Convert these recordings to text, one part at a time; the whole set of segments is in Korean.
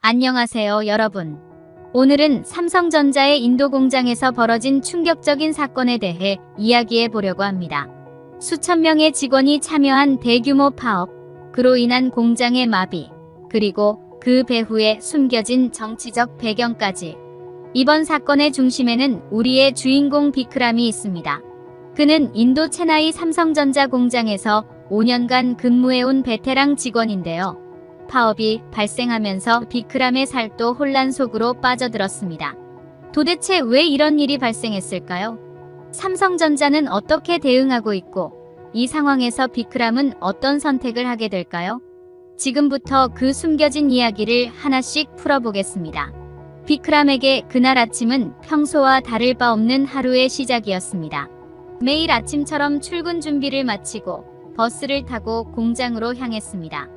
안녕하세요, 여러분. 오늘은 삼성전자의 인도 공장에서 벌어진 충격적인 사건에 대해 이야기해 보려고 합니다. 수천 명의 직원이 참여한 대규모 파업, 그로 인한 공장의 마비, 그리고 그 배후에 숨겨진 정치적 배경까지. 이번 사건의 중심에는 우리의 주인공 비크람이 있습니다. 그는 인도 체나이 삼성전자 공장에서 5년간 근무해온 베테랑 직원인데요. 파업이 발생하면서 비크람의 살도 혼란 속으로 빠져들었습니다. 도대체 왜 이런 일이 발생했을까요? 삼성전자는 어떻게 대응하고 있고, 이 상황에서 비크람은 어떤 선택을 하게 될까요? 지금부터 그 숨겨진 이야기를 하나씩 풀어보겠습니다. 비크람에게 그날 아침은 평소와 다를 바 없는 하루의 시작이었습니다. 매일 아침처럼 출근 준비를 마치고 버스를 타고 공장으로 향했습니다.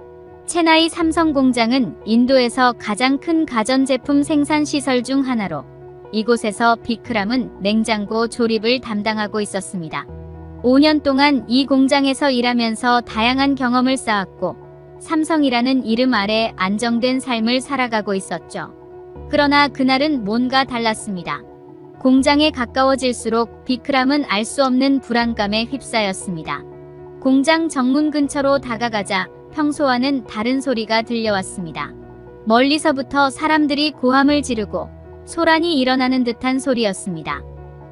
체나이 삼성 공장은 인도에서 가장 큰 가전제품 생산 시설 중 하나로, 이곳에서 비크람은 냉장고 조립을 담당하고 있었습니다. 5년 동안 이 공장에서 일하면서 다양한 경험을 쌓았고, 삼성이라는 이름 아래 안정된 삶을 살아가고 있었죠. 그러나 그날은 뭔가 달랐습니다. 공장에 가까워질수록 비크람은 알 수 없는 불안감에 휩싸였습니다. 공장 정문 근처로 다가가자 평소와는 다른 소리가 들려왔습니다. 멀리서부터 사람들이 고함을 지르고 소란이 일어나는 듯한 소리였습니다.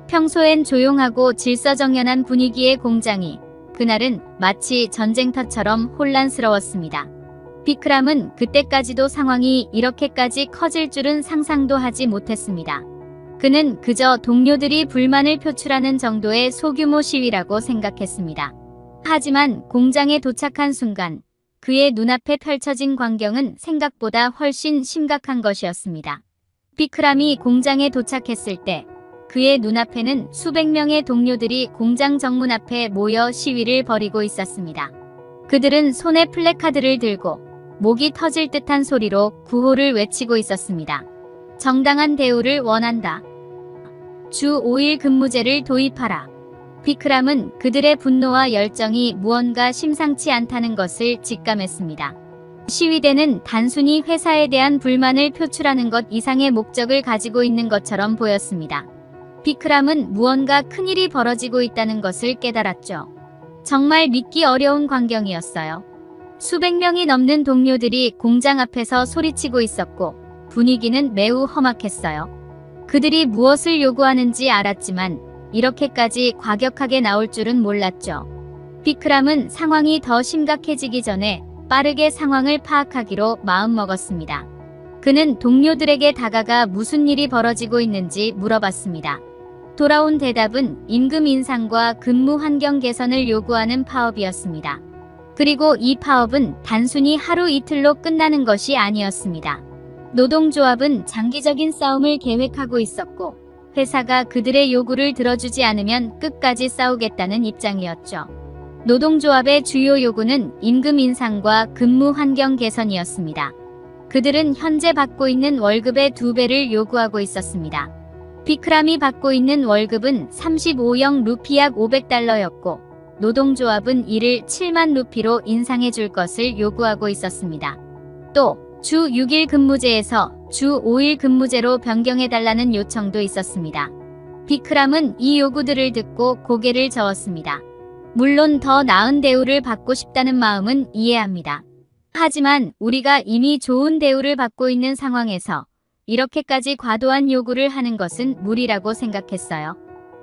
평소엔 조용하고 질서정연한 분위기의 공장이 그날은 마치 전쟁터처럼 혼란스러웠습니다. 비크람은 그때까지도 상황이 이렇게까지 커질 줄은 상상도 하지 못했습니다. 그는 그저 동료들이 불만을 표출하는 정도의 소규모 시위라고 생각했습니다. 하지만 공장에 도착한 순간 그의 눈앞에 펼쳐진 광경은 생각보다 훨씬 심각한 것이었습니다. 비크람이 공장에 도착했을 때 그의 눈앞에는 수백 명의 동료들이 공장 정문 앞에 모여 시위를 벌이고 있었습니다. 그들은 손에 플래카드를 들고 목이 터질 듯한 소리로 구호를 외치고 있었습니다. 정당한 대우를 원한다. 주 5일 근무제를 도입하라. 비크람은 그들의 분노와 열정이 무언가 심상치 않다는 것을 직감했습니다. 시위대는 단순히 회사에 대한 불만을 표출하는 것 이상의 목적을 가지고 있는 것처럼 보였습니다. 비크람은 무언가 큰일이 벌어지고 있다는 것을 깨달았죠. 정말 믿기 어려운 광경이었어요. 수백 명이 넘는 동료들이 공장 앞에서 소리치고 있었고 분위기는 매우 험악했어요. 그들이 무엇을 요구하는지 알았지만 이렇게까지 과격하게 나올 줄은 몰랐죠. 비크람은 상황이 더 심각해지기 전에 빠르게 상황을 파악하기로 마음먹었습니다. 그는 동료들에게 다가가 무슨 일이 벌어지고 있는지 물어봤습니다. 돌아온 대답은 임금 인상과 근무 환경 개선을 요구하는 파업이었습니다. 그리고 이 파업은 단순히 하루 이틀로 끝나는 것이 아니었습니다. 노동조합은 장기적인 싸움을 계획하고 있었고, 회사가 그들의 요구를 들어주지 않으면 끝까지 싸우겠다는 입장이었죠. 노동조합의 주요 요구는 임금 인상과 근무 환경 개선이었습니다. 그들은 현재 받고 있는 월급의 2배를 요구하고 있었습니다. 비크람이 받고 있는 월급은 35영 루피 약 500달러였고 노동조합은 이를 7만 루피로 인상해 줄 것을 요구하고 있었습니다. 또 주 6일 근무제에서 주 5일 근무제로 변경해달라는 요청도 있었습니다. 비크람은 이 요구들을 듣고 고개를 저었습니다. 물론 더 나은 대우를 받고 싶다는 마음은 이해합니다. 하지만 우리가 이미 좋은 대우를 받고 있는 상황에서 이렇게까지 과도한 요구를 하는 것은 무리라고 생각했어요.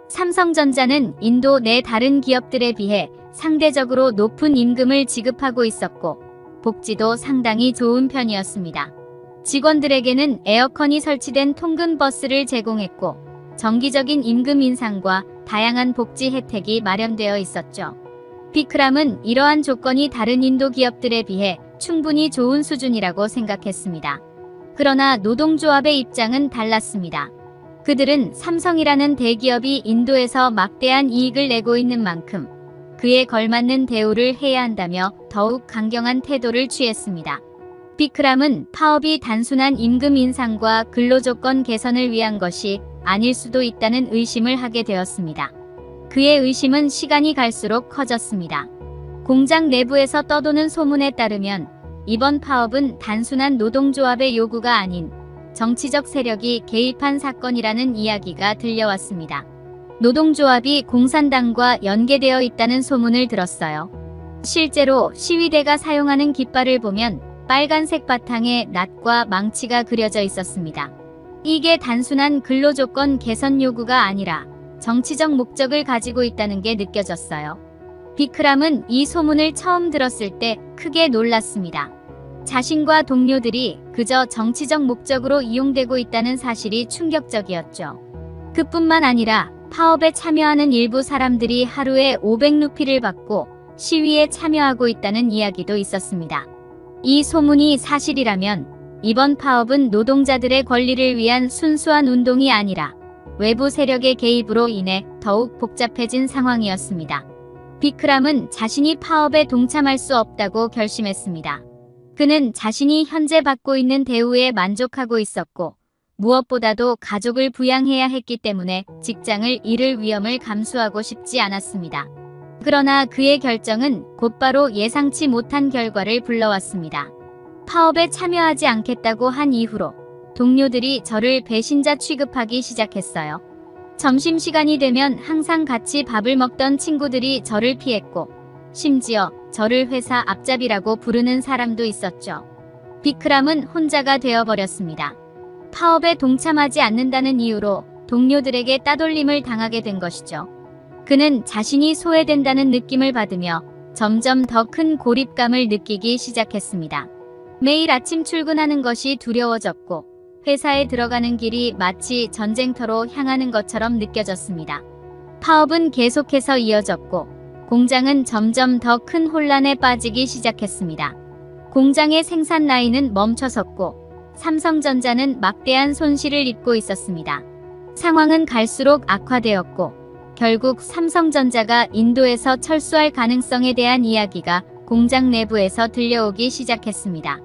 삼성전자는 인도 내 다른 기업들에 비해 상대적으로 높은 임금을 지급하고 있었고 복지도 상당히 좋은 편이었습니다. 직원들에게는 에어컨이 설치된 통근 버스를 제공했고 정기적인 임금 인상과 다양한 복지 혜택이 마련되어 있었죠. 비크람은 이러한 조건이 다른 인도 기업들에 비해 충분히 좋은 수준이라고 생각했습니다. 그러나 노동조합의 입장은 달랐습니다. 그들은 삼성이라는 대기업이 인도에서 막대한 이익을 내고 있는 만큼 그에 걸맞는 대우를 해야 한다며 더욱 강경한 태도를 취했습니다. 비크람은 파업이 단순한 임금 인상과 근로조건 개선을 위한 것이 아닐 수도 있다는 의심을 하게 되었습니다. 그의 의심은 시간이 갈수록 커졌습니다. 공장 내부에서 떠도는 소문에 따르면 이번 파업은 단순한 노동조합의 요구가 아닌 정치적 세력이 개입한 사건이라는 이야기가 들려왔습니다. 노동조합이 공산당과 연계되어 있다는 소문을 들었어요. 실제로 시위대가 사용하는 깃발을 보면 빨간색 바탕에 낫과 망치가 그려져 있었습니다. 이게 단순한 근로조건 개선 요구가 아니라 정치적 목적을 가지고 있다는 게 느껴졌어요. 비크람은 이 소문을 처음 들었을 때 크게 놀랐습니다. 자신과 동료들이 그저 정치적 목적으로 이용되고 있다는 사실이 충격적이었죠. 그뿐만 아니라 파업에 참여하는 일부 사람들이 하루에 500루피를 받고 시위에 참여하고 있다는 이야기도 있었습니다. 이 소문이 사실이라면 이번 파업은 노동자들의 권리를 위한 순수한 운동이 아니라 외부 세력의 개입으로 인해 더욱 복잡해진 상황이었습니다. 비크람은 자신이 파업에 동참할 수 없다고 결심했습니다. 그는 자신이 현재 받고 있는 대우에 만족하고 있었고 무엇보다도 가족을 부양해야 했기 때문에 직장을 잃을 위험을 감수하고 싶지 않았습니다. 그러나 그의 결정은 곧바로 예상치 못한 결과를 불러왔습니다. 파업에 참여하지 않겠다고 한 이후로 동료들이 저를 배신자 취급하기 시작했어요. 점심시간이 되면 항상 같이 밥을 먹던 친구들이 저를 피했고 심지어 저를 회사 앞잡이라고 부르는 사람도 있었죠. 비크람은 혼자가 되어버렸습니다. 파업에 동참하지 않는다는 이유로 동료들에게 따돌림을 당하게 된 것이죠. 그는 자신이 소외된다는 느낌을 받으며 점점 더 큰 고립감을 느끼기 시작했습니다. 매일 아침 출근하는 것이 두려워졌고 회사에 들어가는 길이 마치 전쟁터로 향하는 것처럼 느껴졌습니다. 파업은 계속해서 이어졌고 공장은 점점 더 큰 혼란에 빠지기 시작했습니다. 공장의 생산 라인은 멈춰섰고 삼성전자는 막대한 손실을 입고 있었습니다. 상황은 갈수록 악화되었고 결국 삼성전자가 인도에서 철수할 가능성에 대한 이야기가 공장 내부에서 들려오기 시작했습니다.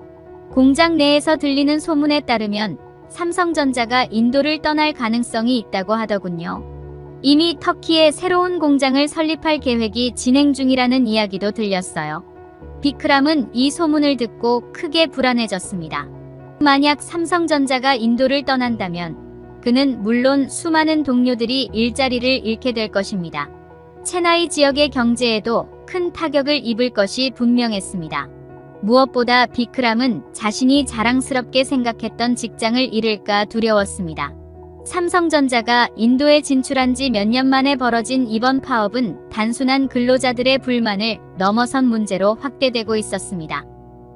공장 내에서 들리는 소문에 따르면 삼성전자가 인도를 떠날 가능성이 있다고 하더군요. 이미 터키에 새로운 공장을 설립할 계획이 진행 중이라는 이야기도 들렸어요. 비크람은 이 소문을 듣고 크게 불안해졌습니다. 만약 삼성전자가 인도를 떠난다면 그는 물론 수많은 동료들이 일자리를 잃게 될 것입니다. 체나이 지역의 경제에도 큰 타격을 입을 것이 분명했습니다. 무엇보다 비크람은 자신이 자랑스럽게 생각했던 직장을 잃을까 두려웠습니다. 삼성전자가 인도에 진출한 지 몇 년 만에 벌어진 이번 파업은 단순한 근로자들의 불만을 넘어선 문제로 확대되고 있었습니다.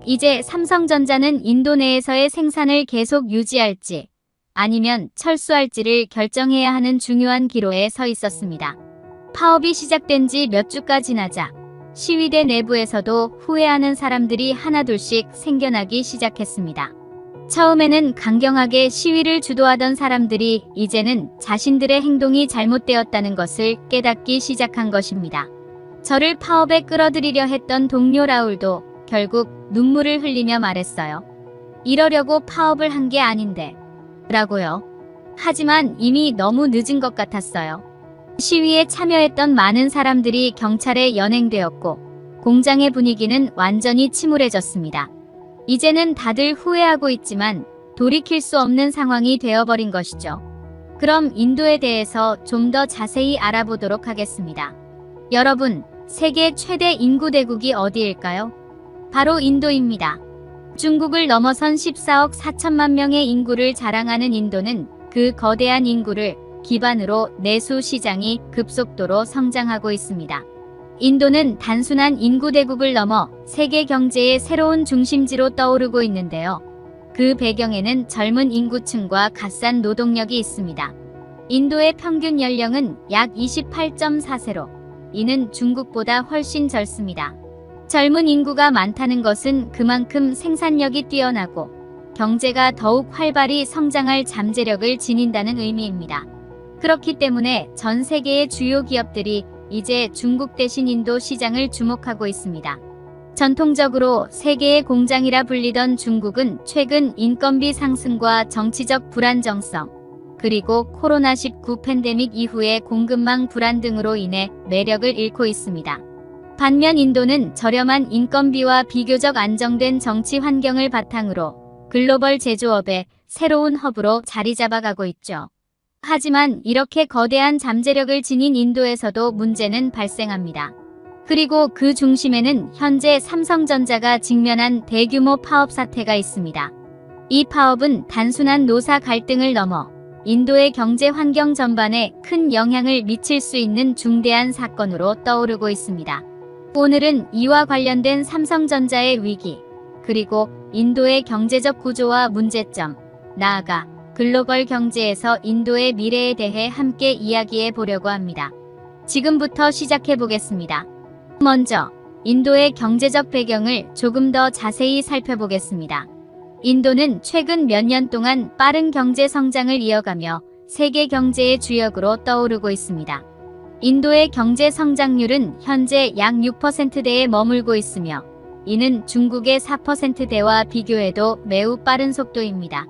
이제 삼성전자는 인도 내에서의 생산을 계속 유지할지 아니면 철수할지를 결정해야 하는 중요한 기로에 서 있었습니다. 파업이 시작된 지 몇 주가 지나자 시위대 내부에서도 후회하는 사람들이 하나둘씩 생겨나기 시작했습니다. 처음에는 강경하게 시위를 주도하던 사람들이 이제는 자신들의 행동이 잘못되었다는 것을 깨닫기 시작한 것입니다. 저를 파업에 끌어들이려 했던 동료 라울도 결국 눈물을 흘리며 말했어요. 이러려고 파업을 한 게 아닌데 라고요. 하지만 이미 너무 늦은 것 같았어요. 시위에 참여했던 많은 사람들이 경찰에 연행되었고 공장의 분위기는 완전히 침울해졌습니다. 이제는 다들 후회하고 있지만 돌이킬 수 없는 상황이 되어버린 것이죠. 그럼 인도에 대해서 좀 더 자세히 알아보도록 하겠습니다. 여러분, 세계 최대 인구 대국이 어디일까요? 바로 인도입니다. 중국을 넘어선 14억 4천만 명의 인구를 자랑하는 인도는 그 거대한 인구를 기반으로 내수 시장이 급속도로 성장하고 있습니다. 인도는 단순한 인구 대국을 넘어 세계 경제의 새로운 중심지로 떠오르고 있는데요. 그 배경에는 젊은 인구층과 갓산 노동력이 있습니다. 인도의 평균 연령은 약 28.4세로 이는 중국보다 훨씬 젊습니다. 젊은 인구가 많다는 것은 그만큼 생산력이 뛰어나고 경제가 더욱 활발히 성장할 잠재력을 지닌다는 의미입니다. 그렇기 때문에 전 세계의 주요 기업들이 이제 중국 대신 인도 시장을 주목하고 있습니다. 전통적으로 세계의 공장이라 불리던 중국은 최근 인건비 상승과 정치적 불안정성, 그리고 코로나19 팬데믹 이후의 공급망 불안 등으로 인해 매력을 잃고 있습니다. 반면 인도는 저렴한 인건비와 비교적 안정된 정치 환경을 바탕으로 글로벌 제조업의 새로운 허브로 자리 잡아가고 있죠. 하지만 이렇게 거대한 잠재력을 지닌 인도에서도 문제는 발생합니다. 그리고 그 중심에는 현재 삼성전자가 직면한 대규모 파업 사태가 있습니다. 이 파업은 단순한 노사 갈등을 넘어 인도의 경제 환경 전반에 큰 영향을 미칠 수 있는 중대한 사건으로 떠오르고 있습니다. 오늘은 이와 관련된 삼성전자의 위기, 그리고 인도의 경제적 구조와 문제점, 나아가 글로벌 경제에서 인도의 미래에 대해 함께 이야기해 보려고 합니다. 지금부터 시작해 보겠습니다. 먼저 인도의 경제적 배경을 조금 더 자세히 살펴보겠습니다. 인도는 최근 몇 년 동안 빠른 경제 성장을 이어가며 세계 경제의 주역으로 떠오르고 있습니다. 인도의 경제 성장률은 현재 약 6%대에 머물고 있으며 이는 중국의 4%대와 비교해도 매우 빠른 속도입니다.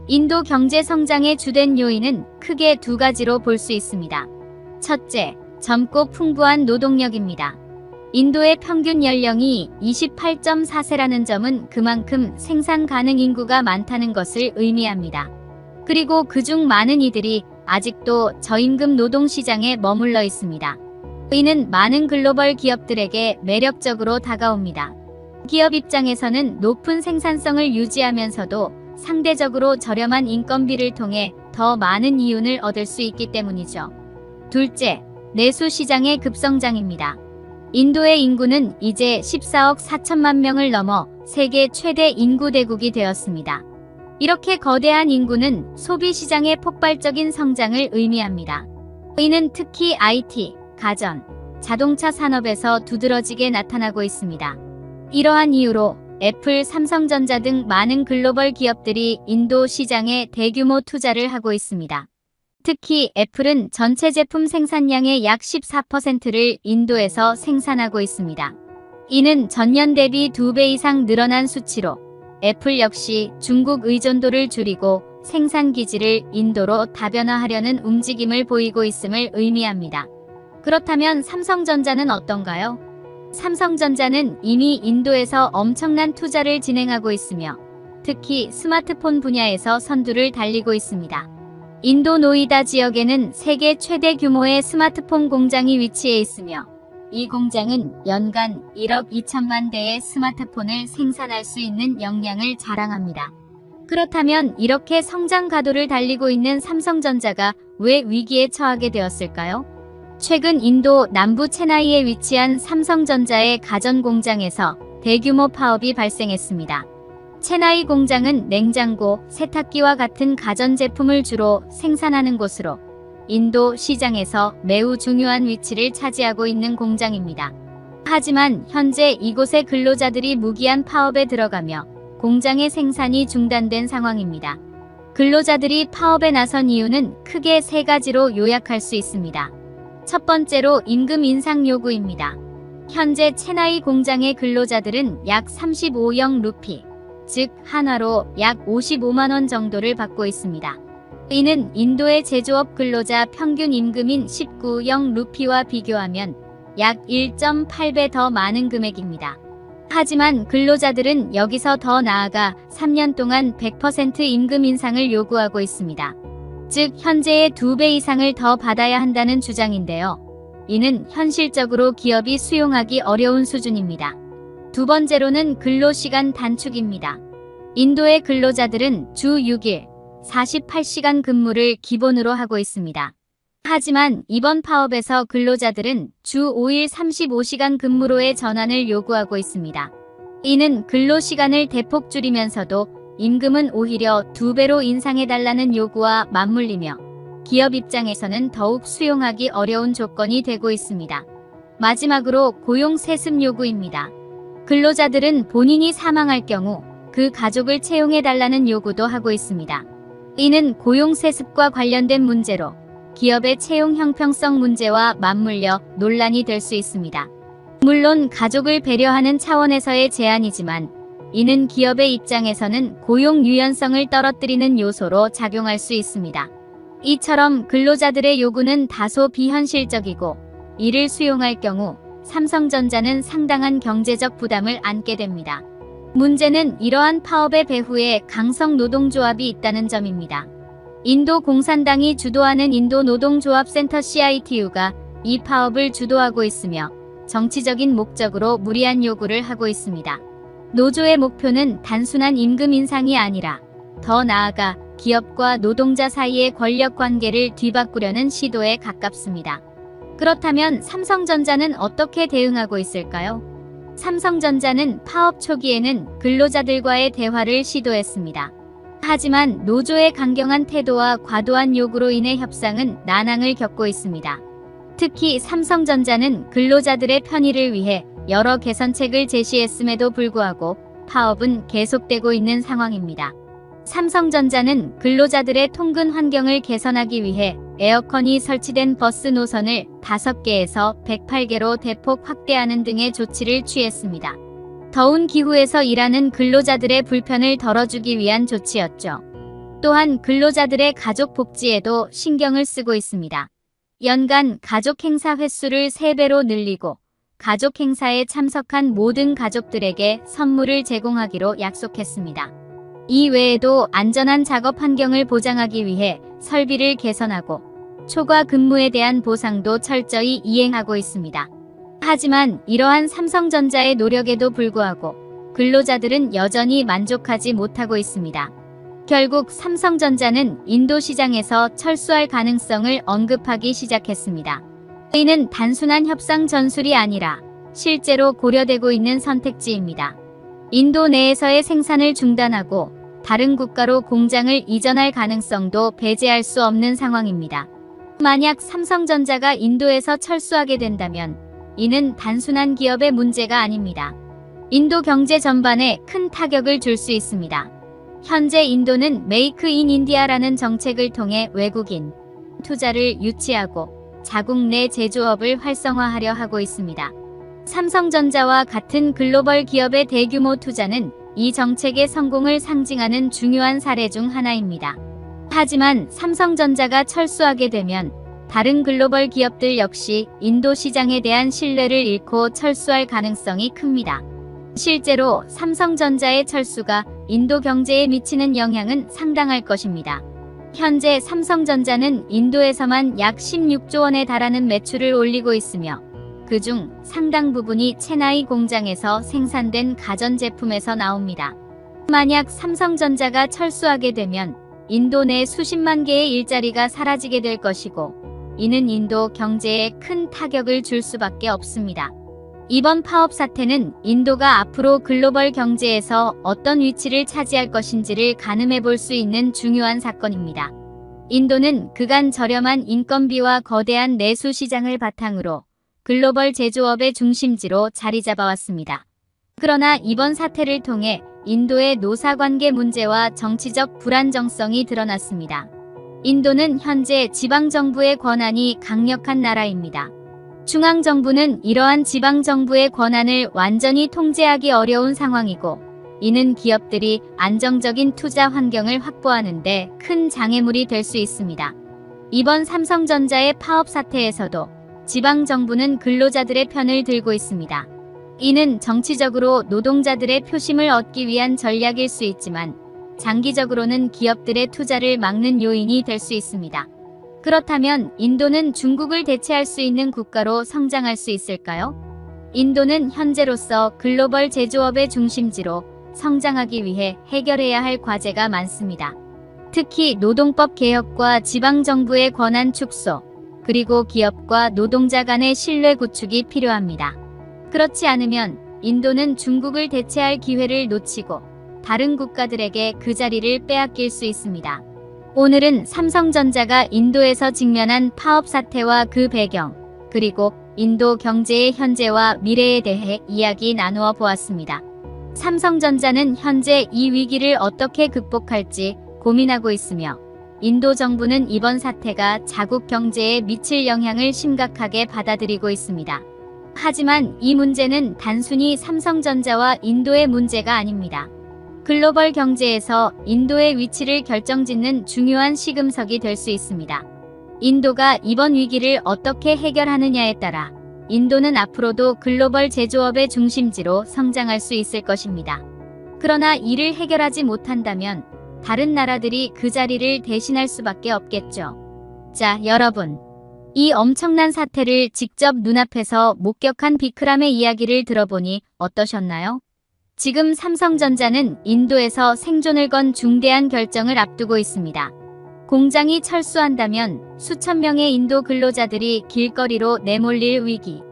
인도 경제 성장의 주된 요인은 크게 두 가지로 볼 수 있습니다. 첫째, 젊고 풍부한 노동력입니다. 인도의 평균 연령이 28.4세라는 점은 그만큼 생산 가능 인구가 많다는 것을 의미합니다. 그리고 그중 많은 이들이 아직도 저임금 노동시장에 머물러 있습니다. 이는 많은 글로벌 기업들에게 매력적으로 다가옵니다. 기업 입장에서는 높은 생산성을 유지하면서도 상대적으로 저렴한 인건비를 통해 더 많은 이윤을 얻을 수 있기 때문이죠. 둘째, 내수 시장의 급성장입니다. 인도의 인구는 이제 14억 4천만 명을 넘어 세계 최대 인구 대국이 되었습니다. 이렇게 거대한 인구는 소비 시장의 폭발적인 성장을 의미합니다. 이는 특히 IT, 가전, 자동차 산업에서 두드러지게 나타나고 있습니다. 이러한 이유로 애플, 삼성전자 등 많은 글로벌 기업들이 인도 시장에 대규모 투자를 하고 있습니다. 특히 애플은 전체 제품 생산량의 약 14%를 인도에서 생산하고 있습니다. 이는 전년 대비 2배 이상 늘어난 수치로 애플 역시 중국 의존도를 줄이고 생산 기지를 인도로 다변화하려는 움직임을 보이고 있음을 의미합니다. 그렇다면 삼성전자는 어떤가요? 삼성전자는 이미 인도에서 엄청난 투자를 진행하고 있으며 특히 스마트폰 분야에서 선두를 달리고 있습니다. 인도 노이다 지역에는 세계 최대 규모의 스마트폰 공장이 위치해 있으며 이 공장은 연간 1억 2천만 대의 스마트폰을 생산할 수 있는 역량을 자랑합니다. 그렇다면 이렇게 성장 가도를 달리고 있는 삼성전자가 왜 위기에 처하게 되었을까요? 최근 인도 남부 체나이에 위치한 삼성전자의 가전 공장에서 대규모 파업이 발생했습니다. 체나이 공장은 냉장고, 세탁기와 같은 가전제품을 주로 생산하는 곳으로 인도 시장에서 매우 중요한 위치를 차지하고 있는 공장입니다. 하지만 현재 이곳의 근로자들이 무기한 파업에 들어가며 공장의 생산이 중단된 상황입니다. 근로자들이 파업에 나선 이유는 크게 세 가지로 요약할 수 있습니다. 첫 번째로 임금 인상 요구입니다. 현재 체나이 공장의 근로자들은 약 35영 루피, 즉 한화로 약 55만원 정도를 받고 있습니다. 이는 인도의 제조업 근로자 평균 임금인 19영 루피와 비교하면 약 1.8배 더 많은 금액입니다. 하지만 근로자들은 여기서 더 나아가 3년 동안 100% 임금 인상을 요구하고 있습니다. 즉 현재의 2배 이상을 더 받아야 한다는 주장인데요. 이는 현실적으로 기업이 수용하기 어려운 수준입니다. 두 번째로는 근로시간 단축입니다. 인도의 근로자들은 주 6일, 48시간 근무를 기본으로 하고 있습니다. 하지만 이번 파업에서 근로자들은 주 5일 35시간 근무로의 전환을 요구하고 있습니다. 이는 근로시간을 대폭 줄이면서도 임금은 오히려 2배로 인상해달라는 요구와 맞물리며 기업 입장에서는 더욱 수용하기 어려운 조건이 되고 있습니다. 마지막으로 고용 세습 요구입니다. 근로자들은 본인이 사망할 경우 그 가족을 채용해달라는 요구도 하고 있습니다. 이는 고용 세습과 관련된 문제로 기업의 채용 형평성 문제와 맞물려 논란이 될 수 있습니다. 물론 가족을 배려하는 차원에서의 제안이지만 이는 기업의 입장에서는 고용 유연성을 떨어뜨리는 요소로 작용할 수 있습니다. 이처럼 근로자들의 요구는 다소 비현실적이고 이를 수용할 경우 삼성전자는 상당한 경제적 부담을 안게 됩니다. 문제는 이러한 파업의 배후에 강성 노동조합이 있다는 점입니다. 인도 공산당이 주도하는 인도 노동조합센터 CITU가 이 파업을 주도하고 있으며 정치적인 목적으로 무리한 요구를 하고 있습니다. 노조의 목표는 단순한 임금 인상이 아니라 더 나아가 기업과 노동자 사이의 권력 관계를 뒤바꾸려는 시도에 가깝습니다. 그렇다면 삼성전자는 어떻게 대응하고 있을까요? 삼성전자는 파업 초기에는 근로자들과의 대화를 시도했습니다. 하지만 노조의 강경한 태도와 과도한 요구로 인해 협상은 난항을 겪고 있습니다. 특히 삼성전자는 근로자들의 편의를 위해 여러 개선책을 제시했음에도 불구하고 파업은 계속되고 있는 상황입니다. 삼성전자는 근로자들의 통근 환경을 개선하기 위해 에어컨이 설치된 버스 노선을 5개에서 108개로 대폭 확대하는 등의 조치를 취했습니다. 더운 기후에서 일하는 근로자들의 불편을 덜어주기 위한 조치였죠. 또한 근로자들의 가족 복지에도 신경을 쓰고 있습니다. 연간 가족 행사 횟수를 3배로 늘리고 가족 행사에 참석한 모든 가족들에게 선물을 제공하기로 약속했습니다. 이 외에도 안전한 작업 환경을 보장하기 위해 설비를 개선하고 초과 근무에 대한 보상도 철저히 이행하고 있습니다. 하지만 이러한 삼성전자의 노력에도 불구하고 근로자들은 여전히 만족하지 못하고 있습니다. 결국 삼성전자는 인도 시장에서 철수할 가능성을 언급하기 시작했습니다. 이는 단순한 협상 전술이 아니라 실제로 고려되고 있는 선택지입니다. 인도 내에서의 생산을 중단하고 다른 국가로 공장을 이전할 가능성도 배제할 수 없는 상황입니다. 만약 삼성전자가 인도에서 철수하게 된다면 이는 단순한 기업의 문제가 아닙니다. 인도 경제 전반에 큰 타격을 줄 수 있습니다. 현재 인도는 메이크 인 인디아라는 정책을 통해 외국인 투자를 유치하고 자국 내 제조업을 활성화하려 하고 있습니다. 삼성전자와 같은 글로벌 기업의 대규모 투자는 이 정책의 성공을 상징하는 중요한 사례 중 하나입니다. 하지만 삼성전자가 철수하게 되면 다른 글로벌 기업들 역시 인도 시장에 대한 신뢰를 잃고 철수할 가능성이 큽니다. 실제로 삼성전자의 철수가 인도 경제에 미치는 영향은 상당할 것입니다. 현재 삼성전자는 인도에서만 약 16조 원에 달하는 매출을 올리고 있으며 그중 상당 부분이 체나이 공장에서 생산된 가전제품에서 나옵니다. 만약 삼성전자가 철수하게 되면 인도 내 수십만 개의 일자리가 사라지게 될 것이고 이는 인도 경제에 큰 타격을 줄 수밖에 없습니다. 이번 파업 사태는 인도가 앞으로 글로벌 경제에서 어떤 위치를 차지할 것인지를 가늠해 볼 수 있는 중요한 사건입니다. 인도는 그간 저렴한 인건비와 거대한 내수 시장을 바탕으로 글로벌 제조업의 중심지로 자리 잡아왔습니다. 그러나 이번 사태를 통해 인도의 노사관계 문제와 정치적 불안정성이 드러났습니다. 인도는 현재 지방정부의 권한이 강력한 나라입니다. 중앙정부는 이러한 지방정부의 권한을 완전히 통제하기 어려운 상황이고 이는 기업들이 안정적인 투자 환경을 확보하는 데 큰 장애물이 될 수 있습니다. 이번 삼성전자의 파업 사태에서도 지방정부는 근로자들의 편을 들고 있습니다. 이는 정치적으로 노동자들의 표심을 얻기 위한 전략일 수 있지만 장기적으로는 기업들의 투자를 막는 요인이 될 수 있습니다. 그렇다면 인도는 중국을 대체할 수 있는 국가로 성장할 수 있을까요? 인도는 현재로서 글로벌 제조업의 중심지로 성장하기 위해 해결해야 할 과제가 많습니다. 특히 노동법 개혁과 지방정부의 권한 축소, 그리고 기업과 노동자 간의 신뢰 구축이 필요합니다. 그렇지 않으면 인도는 중국을 대체할 기회를 놓치고 다른 국가들에게 그 자리를 빼앗길 수 있습니다. 오늘은 삼성전자가 인도에서 직면한 파업 사태와 그 배경, 그리고 인도 경제의 현재와 미래에 대해 이야기 나누어 보았습니다. 삼성전자는 현재 이 위기를 어떻게 극복할지 고민하고 있으며 인도 정부는 이번 사태가 자국 경제에 미칠 영향을 심각하게 받아들이고 있습니다. 하지만 이 문제는 단순히 삼성전자와 인도의 문제가 아닙니다. 글로벌 경제에서 인도의 위치를 결정짓는 중요한 시금석이 될 수 있습니다. 인도가 이번 위기를 어떻게 해결하느냐에 따라 인도는 앞으로도 글로벌 제조업의 중심지로 성장할 수 있을 것입니다. 그러나 이를 해결하지 못한다면 다른 나라들이 그 자리를 대신할 수밖에 없겠죠. 자, 여러분. 이 엄청난 사태를 직접 눈앞에서 목격한 비크람의 이야기를 들어보니 어떠셨나요? 지금 삼성전자는 인도에서 생존을 건 중대한 결정을 앞두고 있습니다. 공장이 철수한다면 수천 명의 인도 근로자들이 길거리로 내몰릴 위기,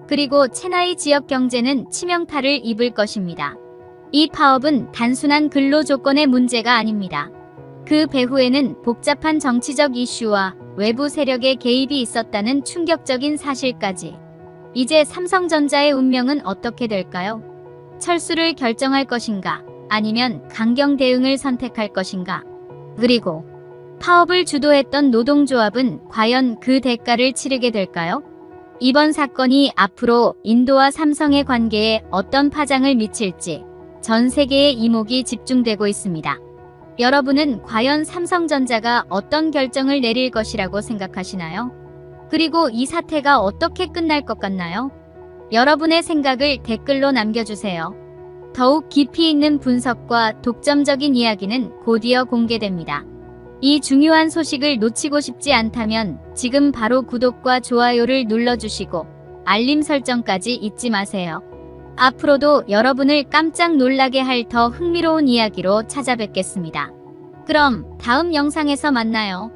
그리고 체나이 지역 경제는 치명타를 입을 것입니다. 이 파업은 단순한 근로 조건의 문제가 아닙니다. 그 배후에는 복잡한 정치적 이슈와 외부 세력의 개입이 있었다는 충격적인 사실까지. 이제 삼성전자의 운명은 어떻게 될까요? 철수를 결정할 것인가? 아니면 강경 대응을 선택할 것인가? 그리고 파업을 주도했던 노동조합은 과연 그 대가를 치르게 될까요? 이번 사건이 앞으로 인도와 삼성의 관계에 어떤 파장을 미칠지 전 세계의 이목이 집중되고 있습니다. 여러분은 과연 삼성전자가 어떤 결정을 내릴 것이라고 생각하시나요? 그리고 이 사태가 어떻게 끝날 것 같나요? 여러분의 생각을 댓글로 남겨주세요. 더욱 깊이 있는 분석과 독점적인 이야기는 곧이어 공개됩니다. 이 중요한 소식을 놓치고 싶지 않다면 지금 바로 구독과 좋아요를 눌러주시고 알림 설정까지 잊지 마세요. 앞으로도 여러분을 깜짝 놀라게 할 더 흥미로운 이야기로 찾아뵙겠습니다. 그럼 다음 영상에서 만나요.